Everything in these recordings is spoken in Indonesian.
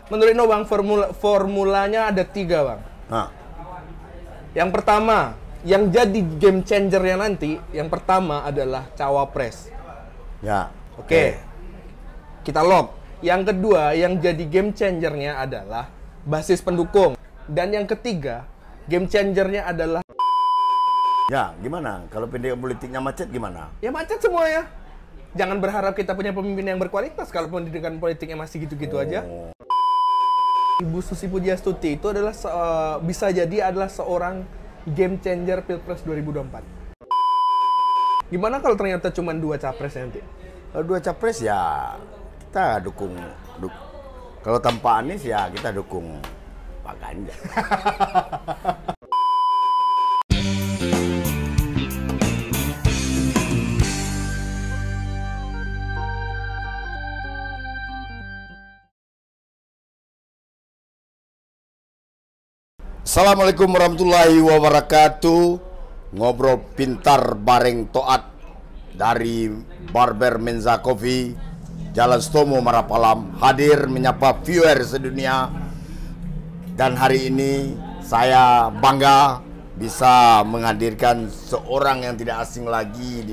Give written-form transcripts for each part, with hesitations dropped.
Menurut Ino Bang, formulanya ada 3 Bang. Nah. Yang pertama, yang jadi game changernya nanti, yang pertama adalah cawapres. Ya. Oke. Kita lock. Yang kedua, yang jadi game changernya adalah basis pendukung. Dan yang ketiga, game changernya adalah... Ya, gimana? Kalau pendidikan politiknya macet gimana? Ya macet semuanya. Jangan berharap kita punya pemimpin yang berkualitas kalau pendidikan politiknya masih gitu-gitu aja. Ibu Susi Pujiastuti itu adalah bisa jadi adalah seorang game changer Pilpres 2024. Gimana kalau ternyata cuma 2 capres nanti? Kalau 2 capres ya kita dukung. Kalau tanpa Anies ya kita dukung Pak Ganjar. Assalamualaikum warahmatullahi wabarakatuh. Ngobrol pintar bareng Toat dari Barber Menza Coffee, Jalan Stomo Marapalam, hadir menyapa viewer sedunia. Dan hari ini saya bangga bisa menghadirkan seorang yang tidak asing lagi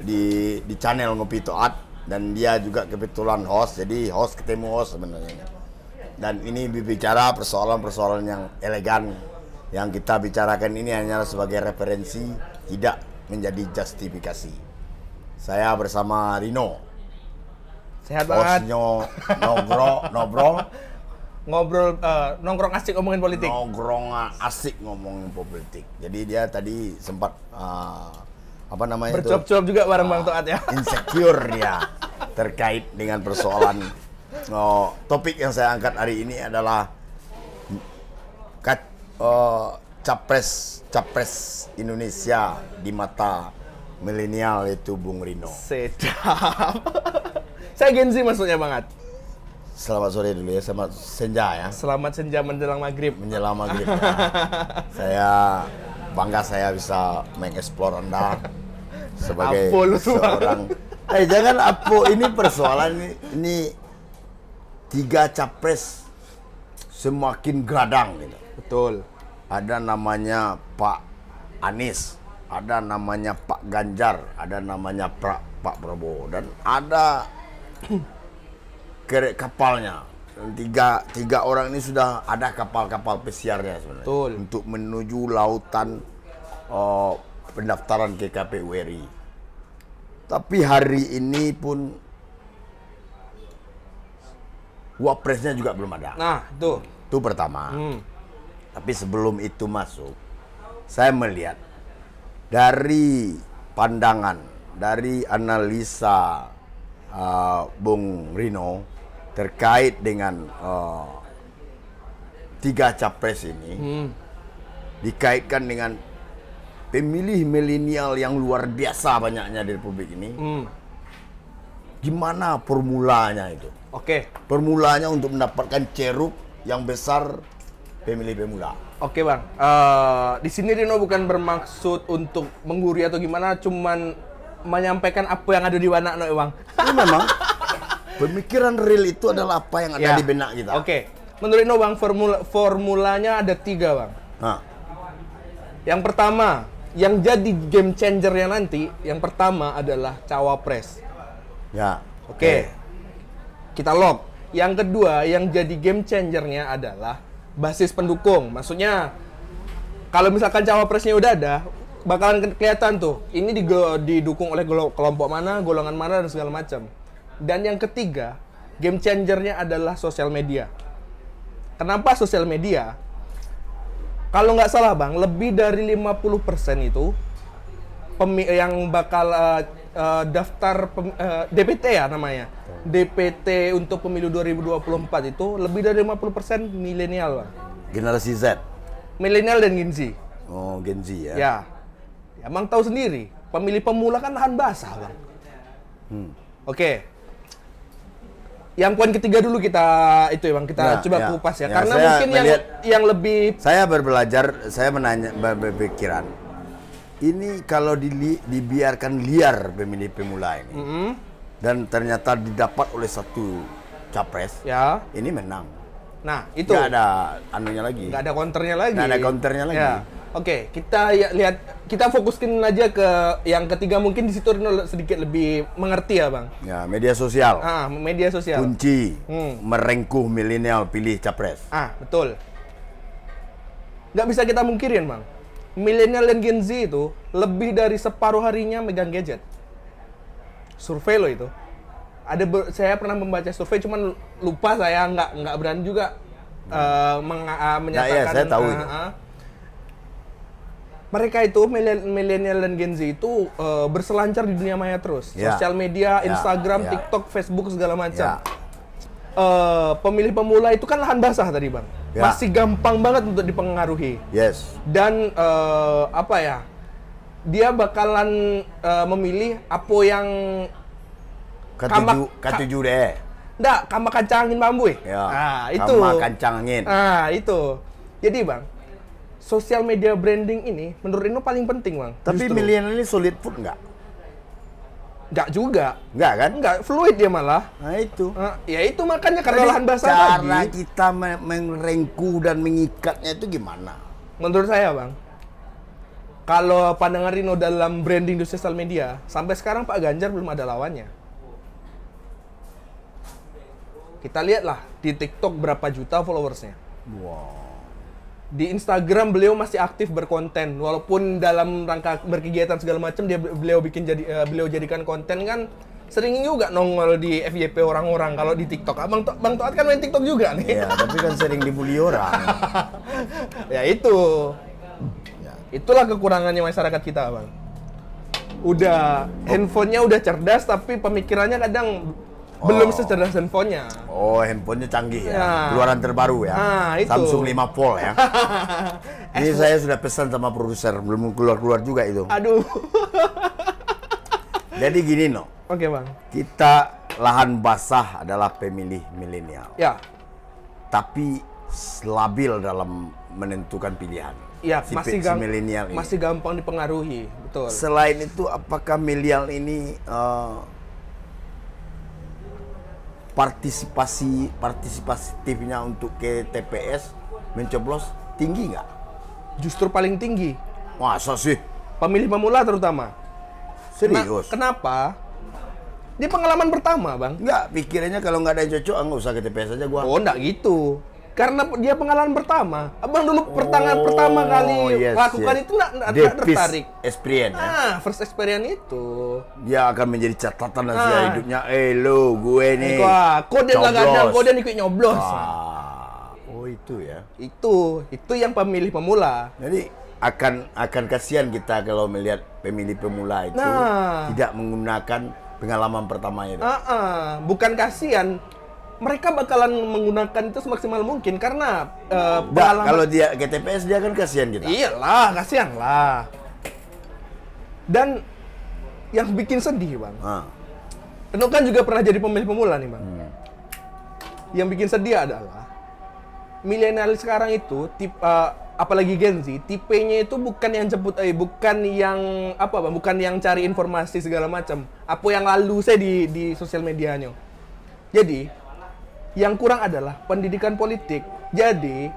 di channel Ngopi Toat, dan dia juga kebetulan host, jadi host ketemu host sebenarnya. Dan ini berbicara persoalan-persoalan yang elegan. Yang kita bicarakan ini hanya sebagai referensi, tidak menjadi justifikasi. Saya bersama Rino. Sehat banget. Nongkrong asik ngomongin politik. Nongkrong asik ngomongin politik. Jadi dia tadi sempat apa namanya itu? Bercuap-cuap juga bareng Bang Toat ya. Insecure dia terkait dengan persoalan. Topik yang saya angkat hari ini adalah capres Indonesia di mata milenial, yaitu Bung Rino. Sedap. Saya Gen Z maksudnya banget. Selamat sore dulu ya, selamat senja ya. Selamat senja menjelang maghrib. Menjelang maghrib. Ya. Saya bangga saya bisa mengeksplor Anda sebagai seorang. Jangan Apo, ini persoalan ini 3 capres semakin gadang gitu. Betul. Ada namanya Pak Anies, ada namanya Pak Ganjar, ada namanya Pak Prabowo, dan ada kerek kapalnya. Tiga orang ini sudah ada kapal-kapal pesiarnya sebenarnya. Betul. Untuk menuju lautan pendaftaran ke KPU RI. Tapi hari ini pun wapresnya juga belum ada. Nah, itu pertama. Tapi sebelum itu masuk, saya melihat dari pandangan, dari analisa Bung Rino terkait dengan 3 capres ini, dikaitkan dengan pemilih milenial yang luar biasa banyaknya di Republik ini. Gimana formulanya itu? Oke. Formulanya untuk mendapatkan ceruk yang besar pemilih pemula. Oke Bang. Di sini Rino bukan bermaksud untuk menggurui atau gimana, cuman menyampaikan apa yang ada di benak Bang. Ini memang pemikiran real itu adalah apa yang ada di benak kita. Oke. Menurut Rino Bang, formulanya ada 3 Bang. Nah. Yang pertama, yang jadi game changernya nanti, yang pertama adalah cawapres. Ya. Oke. Kita lock. Yang kedua, yang jadi game changernya adalah basis pendukung. Maksudnya, kalau misalkan cawapresnya udah ada, bakalan kelihatan tuh, ini didukung oleh kelompok mana, golongan mana, dan segala macam. Dan yang ketiga, game changernya adalah sosial media. Kenapa sosial media? Kalau nggak salah Bang, lebih dari 50% itu yang bakal daftar DPT ya namanya. DPT untuk pemilu 2024 itu lebih dari 50% milenial, Bang. Generasi Z. Milenial dan Gen Z. Oh, Gen Z ya. Ya. Emang tahu sendiri, pemilih pemula kan lahan basah, Bang. Oke. Yang poin ketiga dulu kita itu ya Bang, kita coba kupas ya. Karena mungkin yang lebih saya berbelajar, saya berpikiran. Ini kalau dibiarkan liar pemilih pemula ini, dan ternyata didapat oleh satu capres, Ya. ini menang. Nah, itu. Nggak ada anunya lagi. Nggak ada counternya lagi. Nggak ada counternya lagi. Ya. Oke, kita lihat, kita fokuskan aja ke yang ketiga, mungkin di situ Rino sedikit lebih mengerti ya, Bang. Ya, media sosial. Media sosial. Kunci merengkuh milenial pilih capres. Betul. Nggak bisa kita mungkirin, Bang. Milenial dan Gen Z itu lebih dari separuh harinya megang gadget. Survei lo itu. Saya pernah membaca survei, cuman lupa saya nggak berani juga menyatakan. Ya, saya tahu itu. Mereka itu milenial dan Gen Z itu berselancar di dunia maya terus. Ya. Sosial media, Ya. Instagram, Ya. TikTok, Facebook segala macam. Ya. Pemilih pemula itu kan lahan basah tadi, Bang. Ya. Masih gampang banget untuk dipengaruhi. Yes. Dan dia bakalan memilih apa yang Ketujuh deh. Nggak, kama kancang angin bambu. Ya. Itu. Sama kancang angin. Itu. Jadi, Bang, sosial media branding ini menurut Rino paling penting, Bang. Tapi Justru. milenial ini solid food nggak? Nggak juga. Nggak kan? Nggak, fluid dia malah. Nah itu. Ya itu makanya karena Jadi, lahan basah cara tadi. kita merengkuh dan mengikatnya itu gimana? Menurut saya, Bang, kalau pandangan Rino dalam branding di sosial media, sampai sekarang Pak Ganjar belum ada lawannya. Kita lihatlah di TikTok berapa juta followersnya. Wow. Di Instagram beliau masih aktif berkonten, walaupun dalam rangka berkegiatan segala macam beliau jadikan konten kan sering juga nongol di FYP orang-orang. Kalau di TikTok, Bang Toat kan main TikTok juga nih. Iya, tapi kan sering dibully orang. Ya itu. Itulah kekurangannya masyarakat kita, Bang. Handphonenya udah cerdas, tapi pemikirannya kadang belum secerdas handphonenya. Oh, handphonenya canggih ya. Ya. Keluaran terbaru ya. Itu. Samsung 5 Fold ya. Ini saya sudah pesan sama produser, belum keluar-keluar juga itu. Aduh. Jadi gini, No. Oke, Bang. Kita lahan basah adalah pemilih milenial. Ya. Tapi labil dalam menentukan pilihan. Ya, milenial ini. masih gampang dipengaruhi, betul. Selain itu, apakah milenial ini partisipatifnya untuk ke TPS mencoblos tinggi nggak? Justru paling tinggi. Masa sih? Pemilih pemula terutama. Serius? Kenapa? Dia pengalaman pertama, Bang. Nggak, pikirannya kalau nggak ada yang cocok, nggak usah ke TPS aja gua. Oh, enggak gitu. Karena dia pengalaman pertama. Abang dulu pertama kali lakukan itu enggak tertarik. Experience. First experience itu. Dia akan menjadi catatan hasil hidupnya. Lo, gue nih. Kode kadang kode ikut nyoblos. Oh, itu ya. Itu yang pemilih pemula. Jadi akan kasihan kita kalau melihat pemilih pemula itu tidak menggunakan pengalaman pertamanya itu. Bukan kasihan. Mereka bakalan menggunakan itu semaksimal mungkin karena kalau dia ke TPS dia kan kasihan kita. Iyalah, kasihan lah. Dan yang bikin sedih, Bang. Reno kan juga pernah jadi pemilih pemula nih, Bang. Yang bikin sedih adalah milenial sekarang itu apalagi Gen Z, tipenya itu bukan yang bukan yang Bang, bukan yang cari informasi segala macam. Apa yang lalu saya di sosial medianya. Jadi yang kurang adalah pendidikan politik. Jadi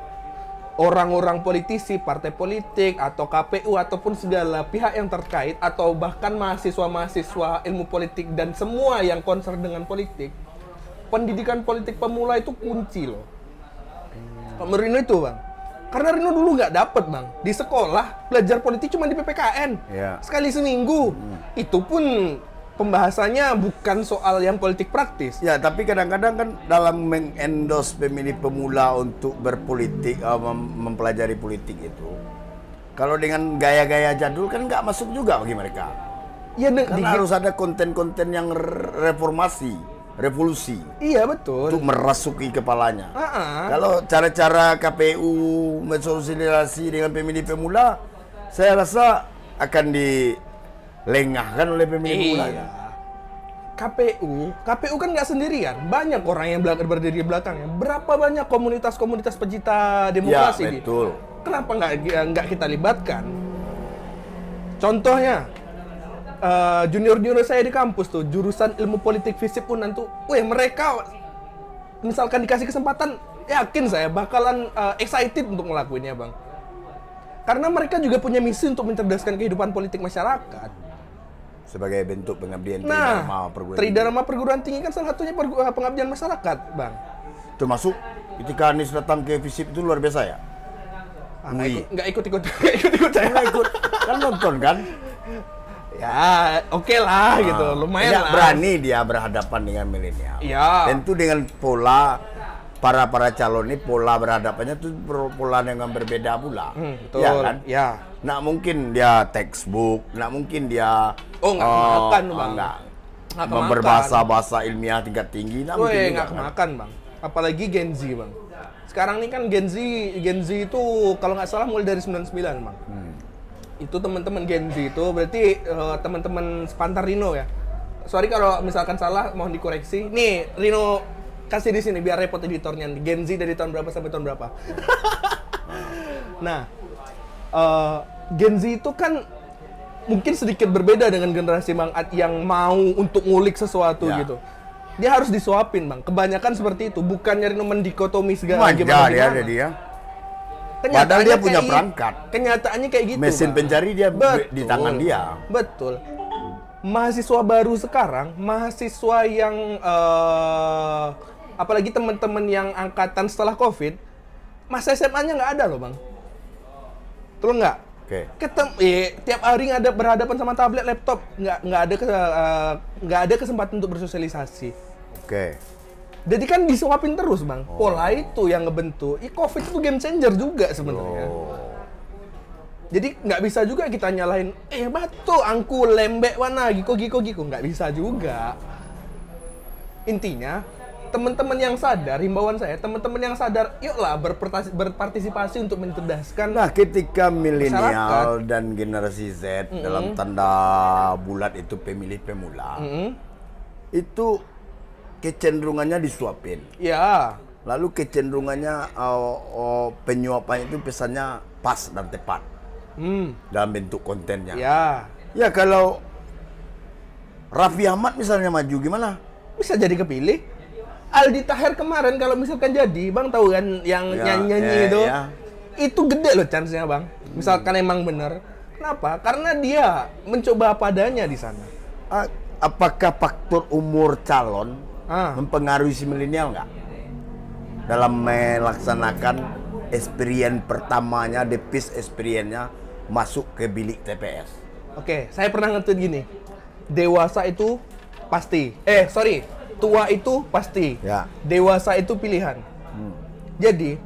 orang-orang politisi, partai politik, atau KPU, ataupun segala pihak yang terkait, atau bahkan mahasiswa-mahasiswa ilmu politik, dan semua yang concern dengan politik, pendidikan politik pemula itu kunci loh. Menurut Rino itu, Bang. Karena Rino dulu nggak dapet, Bang. Di sekolah, belajar politik cuma di PPKN. Sekali seminggu. Itu pun pembahasannya bukan soal yang politik praktis. Ya, tapi kadang-kadang kan dalam mengendorse pemilih pemula untuk berpolitik, mempelajari politik itu, kalau dengan gaya-gaya jadul kan nggak masuk juga bagi mereka. Ya, karena harus ada konten-konten yang revolusi. Iya, betul. Untuk merasuki kepalanya. Kalau cara-cara KPU mensosialisasi dengan pemilih pemula, saya rasa akan dilengahkan oleh pemilih pemula. KPU kan nggak sendirian, banyak orang yang berdiri di belakangnya. Berapa banyak komunitas-komunitas pecinta demokrasi? Ya, betul. Kenapa nggak kita libatkan? Contohnya, junior-junior saya di kampus tuh, jurusan ilmu politik FISIP Unan tuh, mereka misalkan dikasih kesempatan, yakin saya bakalan excited untuk ngelakuinnya, Bang. Karena mereka juga punya misi untuk mencerdaskan kehidupan politik masyarakat. Sebagai bentuk pengabdian Nah, Tridharma Perguruan Tinggi kan salah satunya pengabdian masyarakat, Bang. Termasuk ketika Anies datang ke FISIP itu luar biasa ya? Nggak ikut-ikut saya. Nggak ikut, kan nonton kan? Ya, oke lah gitu, lumayan lah. Berani dia berhadapan dengan milenial. Iya. Tentu dengan pola para calon ini pola berhadapannya tuh pola yang berbeda pula. Betul. Ya kan? Ya. Nggak mungkin dia textbook, nggak mungkin dia nggak kemakan, Bang. Nggak kemakan. Berbahasa ilmiah tingkat tinggi, nggak mungkin juga, nggak kemakan, Bang. Apalagi Gen Z, Bang. Sekarang ini kan Gen Z itu kalau nggak salah mulai dari 99, Bang. Itu teman-teman Gen Z itu berarti teman-teman sepantar Rino ya. Sorry kalau misalkan salah, mohon dikoreksi. Nih, Rino kasih di sini biar repot editornya. Gen Z dari tahun berapa sampai tahun berapa. Nah, Gen Z itu kan mungkin sedikit berbeda dengan generasi Bang Ad yang mau untuk ngulik sesuatu gitu. Dia harus disuapin, Bang. Kebanyakan seperti itu. Bukannya Rino mendikotomi segala gimana. Dia. Padahal dia punya perangkat. Kenyataannya kayak gitu, mesin Bang. pencari dia di tangan dia. Betul. Mahasiswa baru sekarang, mahasiswa yang apalagi teman-teman yang angkatan setelah COVID, masa SMA-nya nggak ada loh, Bang. Betul nggak? Oke. Tiap hari berhadapan sama tablet, laptop, nggak ada kesempatan untuk bersosialisasi. Oke. Jadi kan disuapin terus, Bang. Pola itu yang ngebentuk. COVID itu game changer juga sebenarnya. Jadi nggak bisa juga kita nyalahin, batu, angku, lembek, wana, giko. Nggak bisa juga. Intinya, teman-teman yang sadar, himbauan saya, teman-teman yang sadar, yuklah berpartisipasi untuk mencerdaskan. Nah, ketika milenial dan generasi Z dalam tanda bulat itu pemilih pemula, itu kecenderungannya disuapin. Ya. Lalu kecenderungannya penyuapan itu pesannya pas dan tepat dalam bentuk kontennya. Ya. Ya kalau Raffi Ahmad misalnya maju gimana? Bisa jadi kepilih. Aldi Taher kemarin kalau misalkan jadi, Bang tahu kan yang nyanyi itu, itu gede loh chance-nya, Bang. Misalkan emang bener. Kenapa? Karena dia mencoba apa adanya di sana. Apakah faktor umur calon mempengaruhi si milenial nggak dalam melaksanakan experience pertamanya, depis experience-nya masuk ke bilik TPS? Oke, saya pernah nge-tweet gini. Dewasa itu pasti. Tua itu pasti. Ya. Dewasa itu pilihan. Jadi,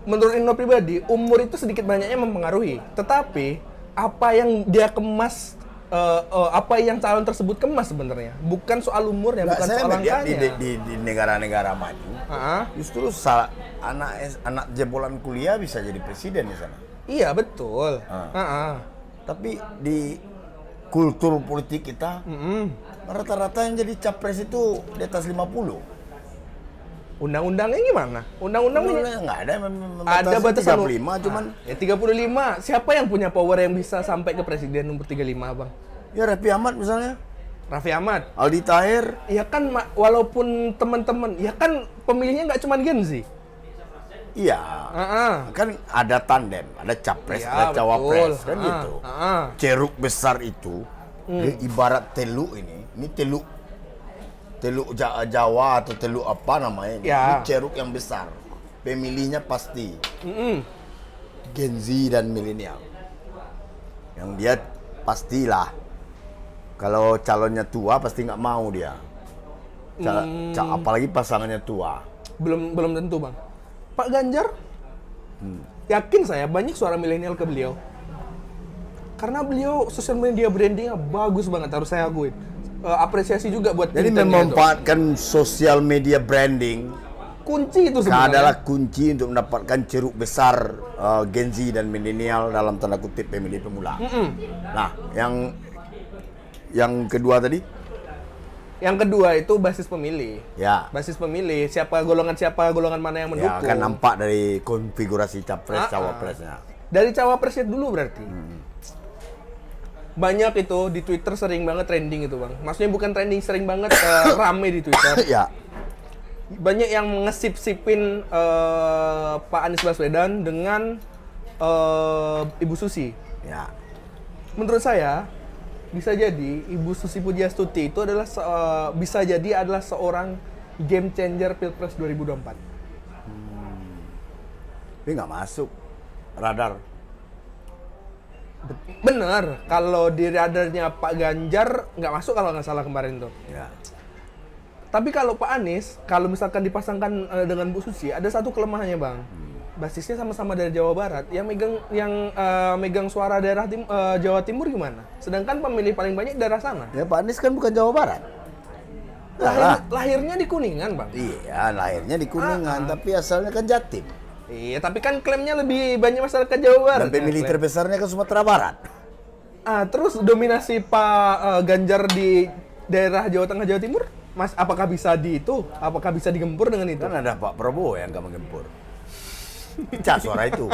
menurut Ino pribadi, umur itu sedikit banyaknya mempengaruhi. Tetapi, apa yang dia kemas, apa yang calon tersebut kemas sebenarnya, bukan soal umurnya, bukan soal angkanya. Di negara-negara maju, justru anak jebolan kuliah bisa jadi presiden di sana. Iya, betul. Tapi di kultur politik kita, rata-rata yang jadi capres itu di atas 50. Undang-undangnya gimana? Undang-undangnya nggak ada. Ada batasan 35, cuman ya 35. Siapa yang punya power yang bisa sampai ke presiden nomor 35, Bang? Ya Raffi Ahmad misalnya. Raffi Ahmad. Aldi Taher. Ya kan, walaupun teman-teman, ya kan pemilihnya nggak cuma Gen Z. Iya. Kan ada tandem, ada capres, ada cawapres, kan gitu. Ceruk besar itu ibarat teluk ini teluk Jawa atau teluk apa namanya ini. Ini ceruk yang besar. Pemilihnya pasti Gen Z dan milenial. Yang dia pastilah kalau calonnya tua pasti nggak mau dia. Apalagi pasangannya tua. Belum tentu, Bang. Pak Ganjar, yakin saya banyak suara milenial ke beliau. Karena beliau social media brandingnya bagus banget, harus saya akuin. Apresiasi juga buat jadi memanfaatkan sosial media branding. Kunci itu sebenarnya adalah kunci untuk mendapatkan ceruk besar Gen Z dan milenial dalam tanda kutip pemilih pemula. Nah, yang kedua tadi? Yang kedua itu basis pemilih. Ya. Basis pemilih, siapa golongan mana yang mendukung. Ya, akan nampak dari konfigurasi capres cawapresnya. Dari cawapresnya dulu berarti. Banyak itu di Twitter sering banget trending itu, Bang. Maksudnya bukan trending, sering banget rame di Twitter. Ya. banyak yang ngesip-sipin Pak Anies Baswedan dengan Ibu Susi. Ya. Menurut saya bisa jadi Ibu Susi Pujiastuti itu adalah bisa jadi adalah seorang game changer Pilpres 2024. Tapi nggak masuk radar. Bener, kalau di radarnya Pak Ganjar nggak masuk kalau nggak salah kemarin tuh. Ya. Tapi kalau Pak Anies, kalau misalkan dipasangkan dengan Bu Susi, ada satu kelemahannya bang. Basisnya sama-sama dari Jawa Barat. Yang megang suara daerah Jawa Timur gimana? Sedangkan pemilih paling banyak daerah sana. Ya Pak Anies kan bukan Jawa Barat. Lahirnya di Kuningan bang. Iya, lahirnya di Kuningan, tapi asalnya kan Jatim. Iya, tapi kan klaimnya lebih banyak masyarakat Jawa Barat. Dan pemilih terbesarnya kan Sumatera Barat. Terus dominasi Pak Ganjar di daerah Jawa Tengah Jawa Timur? Mas, apakah bisa apakah bisa digempur dengan itu? Kan ada Pak Prabowo yang nggak menggempur. Pecah suara itu.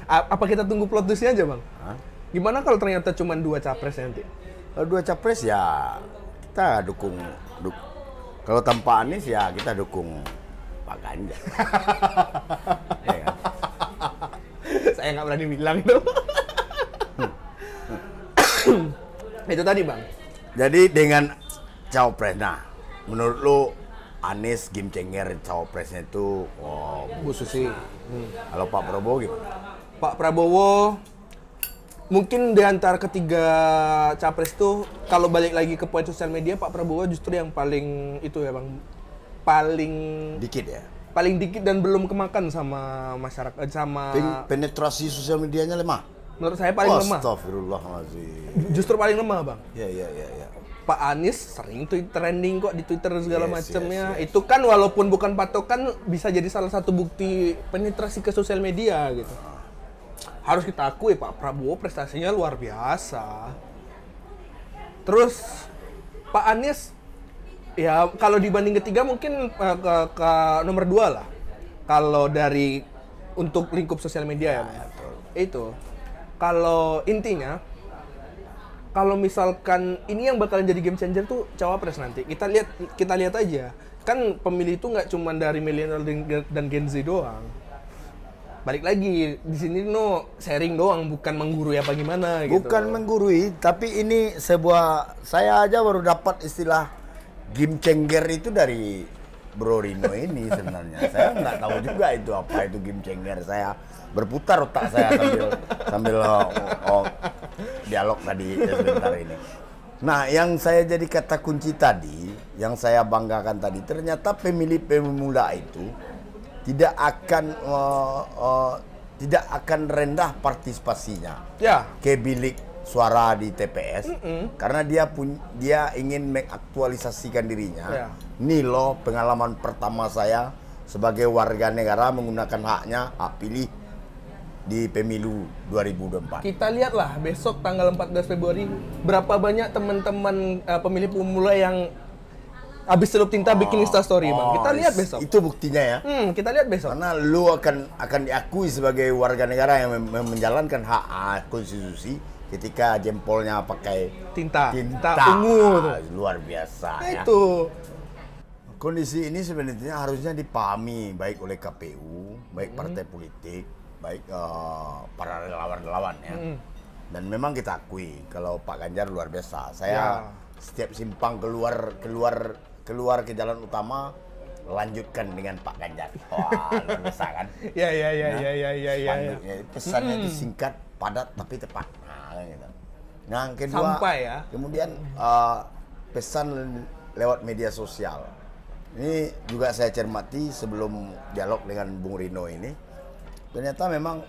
Apa kita tunggu plot twist-nya aja, Bang? Hah? Gimana kalau ternyata cuma 2 capres nanti? Kalau 2 capres ya kita dukung. Kalau tanpa Anies ya kita dukung Pak Ganjar. Ya kan? Saya nggak berani bilang itu. Itu tadi, Bang. Jadi dengan cawapres, nah menurut lo Anies game changer cawapresnya itu Bu Susi. Kalau Pak Prabowo gimana? Pak Prabowo mungkin di antara ketiga capres itu kalau balik lagi ke poin sosial media, Pak Prabowo justru yang paling itu ya Bang, paling Dikit ya? paling dikit dan belum kemakan sama masyarakat, sama Penetrasi sosial medianya lemah? menurut saya paling lemah. Astagfirullahaladzim. Justru paling lemah Bang. Ya. Pak Anies sering trending kok di Twitter segala macamnya. Yes. Itu kan walaupun bukan patokan bisa jadi salah satu bukti penetrasi ke sosial media gitu. Harus kita akui Pak Prabowo prestasinya luar biasa. Terus Pak Anies ya kalau dibanding ketiga mungkin ke nomor 2 lah. Kalau dari untuk lingkup sosial media ya. Itu. Kalau intinya kalau misalkan ini yang bakalan jadi game changer tuh cawapres nanti. Kita lihat aja. Kan pemilih itu nggak cuma dari milenial dan Gen Z doang. Balik lagi di sini sharing doang, bukan menggurui apa gimana gitu. Bukan menggurui, tapi ini saya aja baru dapat istilah game changer itu dari Bro Rino ini sebenarnya. Saya nggak tahu juga itu apa itu game changer. Saya berputar otak saya sambil dialog tadi sebentar ini. Nah, yang saya jadi kata kunci tadi, yang saya banggakan tadi, ternyata pemilih pemula itu tidak akan rendah partisipasinya. Ya. Ke bilik suara di TPS karena dia ingin mengaktualisasikan dirinya. Ya. Ini loh pengalaman pertama saya sebagai warga negara menggunakan hak pilih di pemilu 2024. Kita lihatlah besok tanggal 14 Februari berapa banyak teman-teman pemilih pemula yang habis celup tinta bikin Instastory, Bang. Kita lihat besok. Itu buktinya ya. Kita lihat besok. Karena lu akan diakui sebagai warga negara yang menjalankan hak konstitusi ketika jempolnya pakai Tinta ungu tuh. Luar biasa ya. Itu. Kondisi ini sebenarnya harusnya dipahami baik oleh KPU, baik partai politik, baik para relawan-relawan ya. Dan memang kita akui kalau Pak Ganjar luar biasa. Saya setiap simpang keluar ke jalan utama lanjutkan dengan Pak Ganjar. Wah, luar biasa kan? Ya. Spanduknya, pesannya itu singkat, padat tapi tepat. Nah, gitu. Nah, yang kedua, Sampai ya. kemudian pesan lewat media sosial. Ini juga saya cermati sebelum dialog dengan Bung Rino ini. Ternyata memang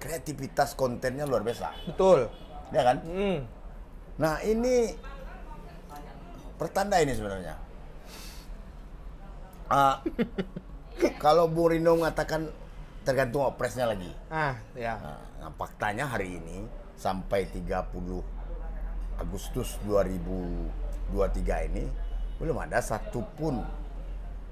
kreativitas kontennya luar biasa. Betul. Ya kan? Nah, ini pertanda ini sebenarnya. Kalau Bung Rino mengatakan tergantung opresnya lagi. Ya. Nah, faktanya hari ini sampai 30 Agustus 2023 ini belum ada satupun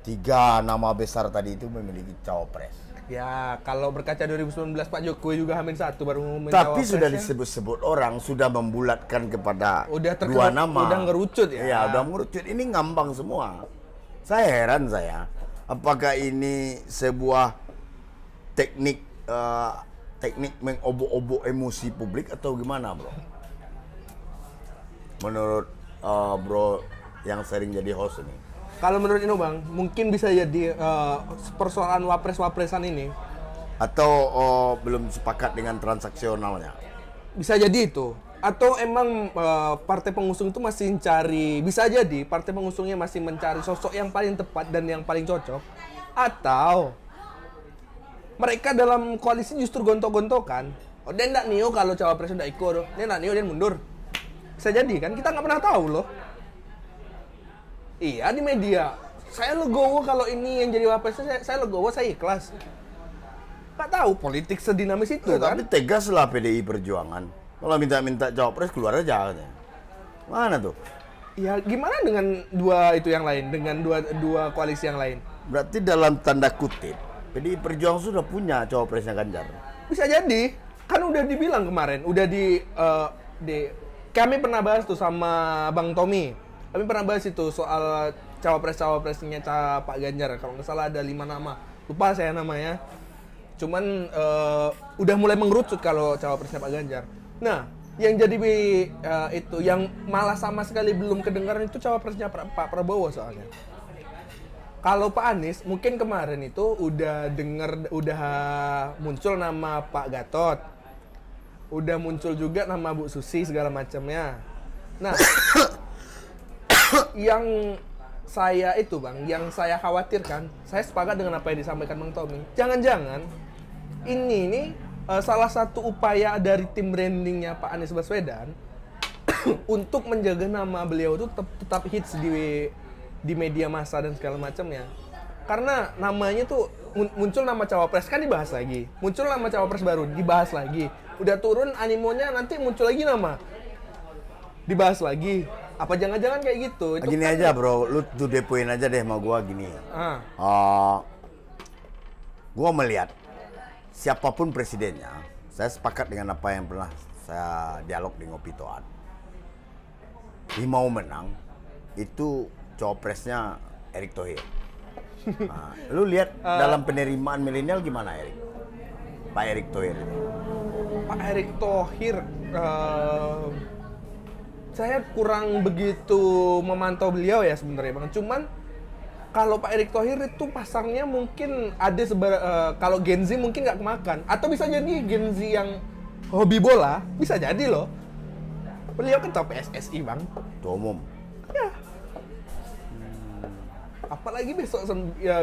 Tiga nama besar tadi itu memiliki cawapres. Ya, kalau berkaca 2019 Pak Jokowi juga Hamin satu baru ngumumin Tapi sudah cawapresnya. disebut-sebut orang, sudah membulatkan kepada Udah dua nama. udah ngerucut ya. Iya, udah mengerucut. Ini ngambang semua. Saya heran saya. Apakah ini sebuah teknik teknik mengobok-obok emosi publik atau gimana, bro? Menurut bro yang sering jadi host ini. Kalau menurut Ino Bang, mungkin bisa jadi persoalan wapres-wapresan ini Atau belum sepakat dengan transaksionalnya? bisa jadi itu. Atau emang partai pengusung itu masih mencari, bisa jadi partai pengusungnya masih mencari sosok yang paling tepat dan yang paling cocok. Atau mereka dalam koalisi justru gontok-gontokan. Oh, dia enggak Nio kalau cawapres udah ikut, dia enggak Nio dia mundur. Bisa jadi kan, kita nggak pernah tahu loh. Iya di media, saya legowo kalau ini yang jadi wapres, saya legowo, saya ikhlas. Nggak tahu politik sedinamis itu kan. Tapi tegaslah PDI Perjuangan. Kalau minta-minta cawapres keluar aja katanya. Mana tuh? Ya gimana dengan dua itu yang lain, dengan dua koalisi yang lain? Berarti dalam tanda kutip PDI Perjuangan sudah punya cawapresnya Ganjar. Bisa jadi, kan udah dibilang kemarin, udah kami pernah bahas tuh sama Bang Tommy. Kami pernah bahas itu soal cawapres-cawapresnya Pak Ganjar. Kalau nggak salah ada 5 nama, lupa saya namanya. Cuman udah mulai mengerucut kalau cawapresnya Pak Ganjar. Nah, yang jadi itu yang malah sama sekali belum kedengaran itu cawapresnya Pak Prabowo soalnya. Kalau Pak Anies mungkin kemarin itu udah muncul nama Pak Gatot. Udah muncul juga nama Bu Susi segala macamnya. Nah, yang saya khawatirkan, saya sepakat dengan apa yang disampaikan Bang Tommy. Jangan-jangan ini nih salah satu upaya dari tim brandingnya Pak Anies Baswedan untuk menjaga nama beliau itu tetap hits di media massa dan segala macamnya. Karena namanya tuh muncul nama cawapres kan dibahas lagi, muncul nama cawapres baru dibahas lagi, udah turun animonya nanti muncul lagi nama dibahas lagi. Apa jangan-jangan kayak gitu? Itu Gini kan aja bro, lu tuh depoin aja deh sama gua gini. Gua melihat siapapun presidennya, saya sepakat dengan apa yang pernah saya dialog di Ngopi Toat. Mau menang itu cawapresnya Erick Thohir. Nah, lu lihat dalam penerimaan milenial gimana Erick? Pak Erick Thohir itu. Pak Erick Thohir, saya kurang begitu memantau beliau ya sebenarnya Bang. Cuman kalau Pak Erick Thohir itu pasangnya mungkin ada kalau Gen Z mungkin nggak kemakan. Atau bisa jadi Gen Z yang hobi bola, bisa jadi loh. Beliau ketua PSSI Bang. Ketua umum. Ya. Apalagi besok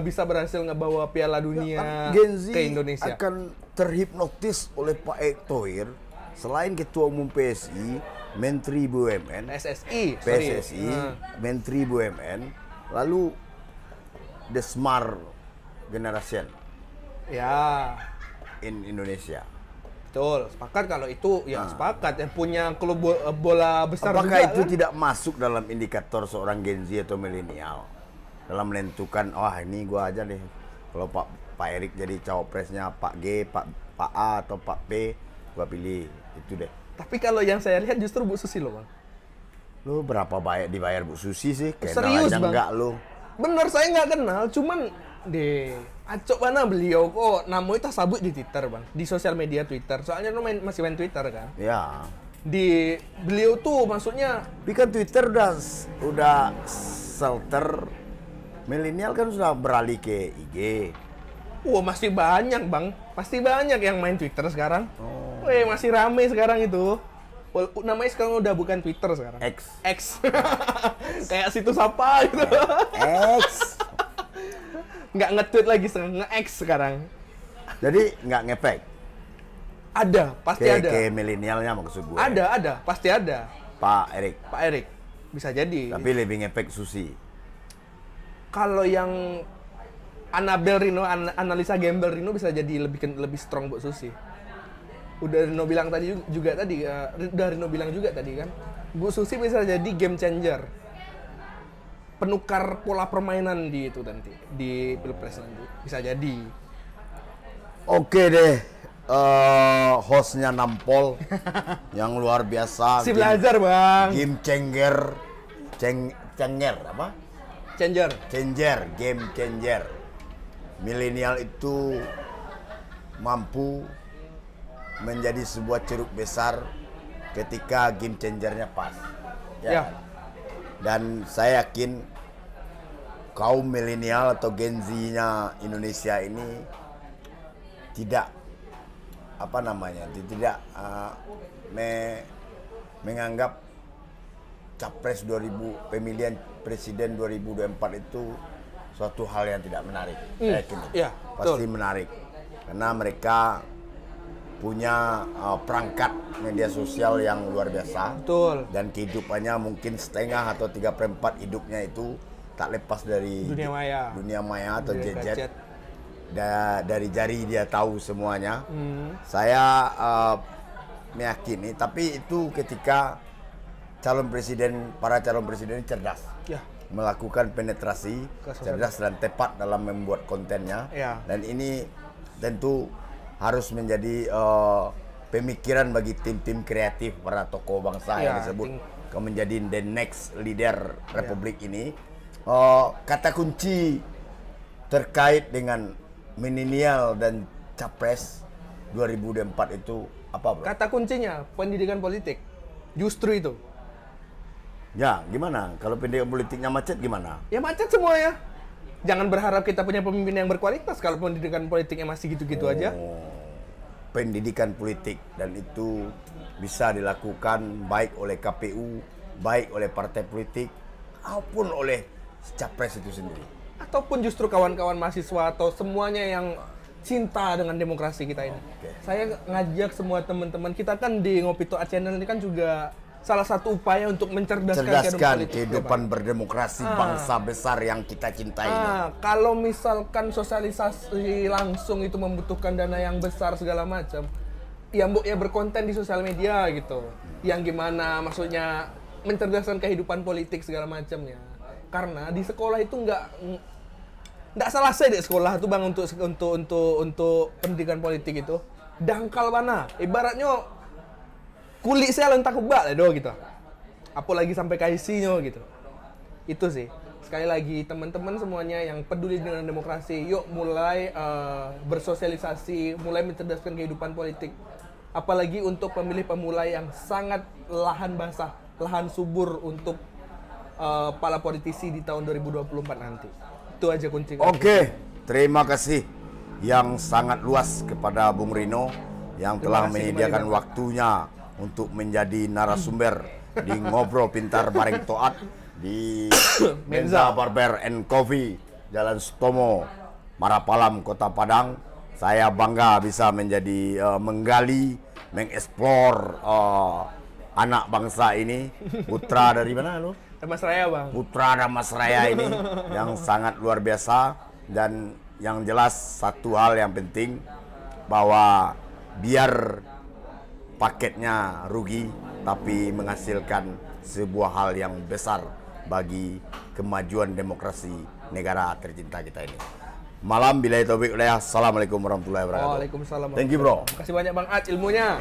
bisa berhasil ngebawa Piala Dunia Gen Z ke Indonesia. akan terhipnotis oleh Pak Erick Thohir selain ketua umum PSI, Menteri BUMN, PSSI, Menteri BUMN, lalu the smart generation Ya, in Indonesia. betul. Sepakat kalau itu ya sepakat. Yang punya klub bola besar Apakah juga itu kan? tidak masuk dalam indikator seorang Gen Z atau milenial dalam menentukan, wah ini gua aja deh kalau Pak Erick jadi cawapresnya Pak G, Pak A atau Pak P, gua pilih itu deh. Tapi kalau yang saya lihat justru Bu Susi loh Bang. Lu berapa banyak dibayar Bu Susi sih? Serius, aja Bang? enggak lu. Bener saya nggak kenal, cuman acok mana beliau kok namanya tak sabut di Twitter Bang, di sosial media Twitter. Soalnya lu masih main Twitter kan? Ya. Di beliau tuh maksudnya Tapi kan Twitter udah shelter. Milenial kan sudah beralih ke IG. wah masih banyak Bang, pasti banyak yang main Twitter sekarang. Weh masih rame sekarang itu. Namanya sekarang udah bukan Twitter sekarang. X. Kayak situs apa gitu. X. Nggak nge-tweet lagi sekarang, nge-X sekarang. Jadi nggak ngefek. Ada, pasti ada. Kayak milenialnya maksud gue. Ada, pasti ada. Pak Erick. Pak Erick bisa jadi. Tapi lebih ngefek Susi. Kalau yang Annabel Rino, analisa Gembel Rino bisa jadi lebih strong buat Susi. Udah Rino bilang tadi juga tadi, udah Rino bilang juga tadi kan, Bu Susi bisa jadi game changer. penukar pola permainan di itu nanti di Pilpres nanti bisa jadi. Oke deh, hostnya nampol yang luar biasa. Si belajar bang. Game changer apa? Changer. Game changer. Milenial itu mampu menjadi sebuah ceruk besar ketika game changernya pas. Ya. Dan saya yakin kaum milenial atau Gen Z-nya Indonesia ini tidak menganggap Capres pemilihan presiden 2024 itu suatu hal yang tidak menarik. Saya yakin. Ya, Pasti betul. menarik. Karena mereka punya perangkat media sosial yang luar biasa. Betul. Dan kehidupannya mungkin setengah atau 3/4 hidupnya itu tak lepas dari dunia maya atau gadget. Dari jari dia tahu semuanya. Saya meyakini, tapi itu ketika para calon presiden cerdas, melakukan penetrasi, cerdas dan tepat dalam membuat kontennya. Dan ini tentu harus menjadi pemikiran bagi tim-tim kreatif para tokoh bangsa yang disebut menjadi the next leader Republik ini. Kata kunci terkait dengan milenial dan Capres 2024 itu apa, bro? Kata kuncinya pendidikan politik. Justru itu. Ya, gimana? Kalau pendidikan politiknya macet gimana? Ya macet semuanya. Jangan berharap kita punya pemimpin yang berkualitas kalau pendidikan politiknya masih gitu-gitu aja. Pendidikan politik, dan itu bisa dilakukan baik oleh KPU, baik oleh partai politik, maupun oleh Capres itu sendiri. Ataupun justru kawan-kawan mahasiswa atau semuanya yang cinta dengan demokrasi kita ini. Saya ngajak semua teman-teman kita kan di Ngopi Toat Channel ini kan juga salah satu upaya untuk mencerdaskan kehidupan berdemokrasi bangsa besar yang kita cintai ini. Kalau misalkan sosialisasi langsung itu membutuhkan dana yang besar segala macam, ya berkonten di sosial media gitu. Yang gimana maksudnya mencerdaskan kehidupan politik segala macamnya. Karena di sekolah itu nggak selesai deh sekolah itu bang untuk pendidikan politik itu. Dangkal mana? Ibaratnya kulit saya lentak kubak lah gitu. Apalagi sampai kaisinya gitu. Itu sih. Sekali lagi teman-teman semuanya yang peduli dengan demokrasi, yuk mulai bersosialisasi, mulai mencerdaskan kehidupan politik. Apalagi untuk pemilih pemula yang sangat lahan basah, lahan subur untuk para politisi di tahun 2024 nanti. Itu aja kunci. Oke, terima kasih yang sangat luas kepada Bung Rino yang telah menyediakan waktunya untuk menjadi narasumber di Ngobrol Pintar Bareng Toat di Menza Barber and Coffee, Jalan Stomo, Marapalam, Kota Padang. Saya bangga bisa menjadi menggali, mengeksplor anak bangsa ini, putra dari mana lo? Damasraya bang. Putra Damasraya ini yang sangat luar biasa. Dan yang jelas satu hal yang penting, bahwa biar paketnya rugi tapi menghasilkan sebuah hal yang besar bagi kemajuan demokrasi negara tercinta kita ini. Malam, billahi taufiq walhidayah. Assalamualaikum warahmatullahi wabarakatuh. Waalaikumsalam. Thank you, bro. Terima kasih banyak Bang Ad ilmunya.